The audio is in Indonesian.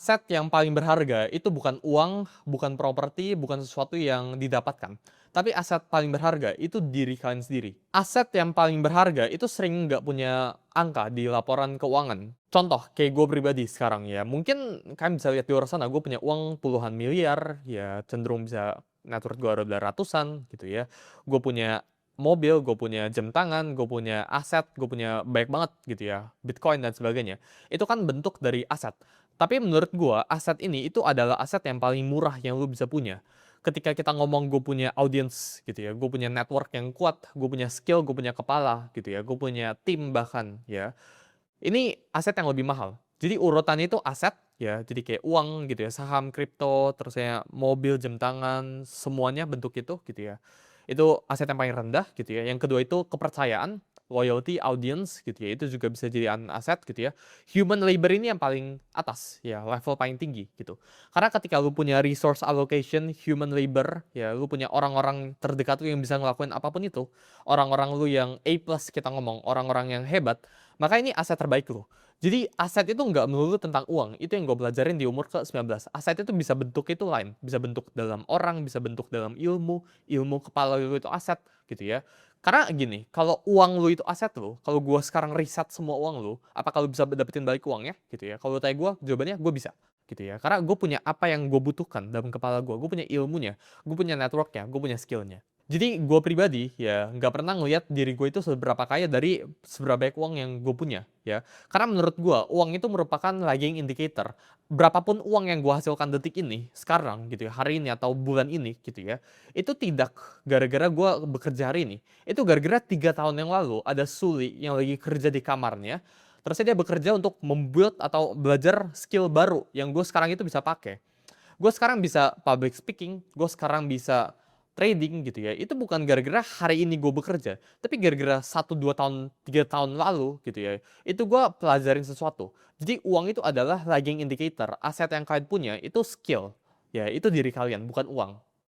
aset yang paling berharga itu bukan uang, bukan properti, bukan sesuatu yang didapatkan. Tapi aset paling berharga itu diri kalian sendiri. Aset yang paling berharga itu sering nggak punya angka di laporan keuangan. Contoh, kayak gue pribadi sekarang ya. Mungkin kalian bisa lihat di luar sana, gue punya uang puluhan miliar, ya cenderung bisa net worth gue ada ratusan gitu ya. Gue punya mobil, gue punya jam tangan, gue punya aset, gue punya banyak banget gitu ya. Bitcoin dan sebagainya. Itu kan bentuk dari aset. Tapi menurut gua, aset ini itu adalah aset yang paling murah yang lu bisa punya. Ketika kita ngomong gue punya audience gitu ya, gue punya network yang kuat, gue punya skill, gue punya kepala gitu ya, gue punya tim bahkan ya. Ini aset yang lebih mahal. Jadi urutannya itu aset ya, jadi kayak uang gitu ya, saham, kripto, terus ya mobil, jam tangan, semuanya bentuk itu gitu ya. Itu aset yang paling rendah gitu ya. Yang kedua itu kepercayaan, loyalty, audience gitu ya. Itu juga bisa jadi aset gitu ya. Human labor ini yang paling atas ya, level paling tinggi gitu. Karena ketika lu punya resource allocation, human labor ya, lu punya orang-orang terdekat lu yang bisa ngelakuin apapun itu, orang-orang lu yang A+ kita ngomong, orang-orang yang hebat, maka ini aset terbaik lu. Jadi aset itu nggak melulu tentang uang. Itu yang gue pelajarin di umur ke-19. Aset itu bisa bentuk itu lain. Bisa bentuk dalam orang, bisa bentuk dalam ilmu. Ilmu kepala lu itu aset gitu ya. Karena gini, kalau uang lu itu aset lu, kalau gue sekarang riset semua uang lu, apa kalau bisa dapetin balik uangnya gitu ya. Kalau tanya gue, jawabannya gue bisa gitu ya. Karena gue punya apa yang gue butuhkan dalam kepala gue punya ilmunya, gue punya networknya, gue punya skillnya. Jadi gue pribadi ya nggak pernah ngelihat diri gue itu seberapa kaya dari seberapa banyak uang yang gue punya ya. Karena menurut gue uang itu merupakan lagging indicator. Berapapun uang yang gue hasilkan detik ini, sekarang gitu ya, hari ini atau bulan ini gitu ya, itu tidak gara-gara gue bekerja hari ini. Itu gara-gara 3 tahun yang lalu ada Suli yang lagi kerja di kamarnya, terus dia bekerja untuk membuild atau belajar skill baru yang gue sekarang itu bisa pakai. Gue sekarang bisa public speaking, gue sekarang bisa trading gitu ya. Itu bukan gara-gara hari ini gue bekerja, tapi gara-gara 1, 2 tahun, 3 tahun lalu gitu ya. Itu gue pelajarin sesuatu. Jadi uang itu adalah lagging indicator. Aset yang kalian punya itu skill. Ya, itu diri kalian, bukan uang.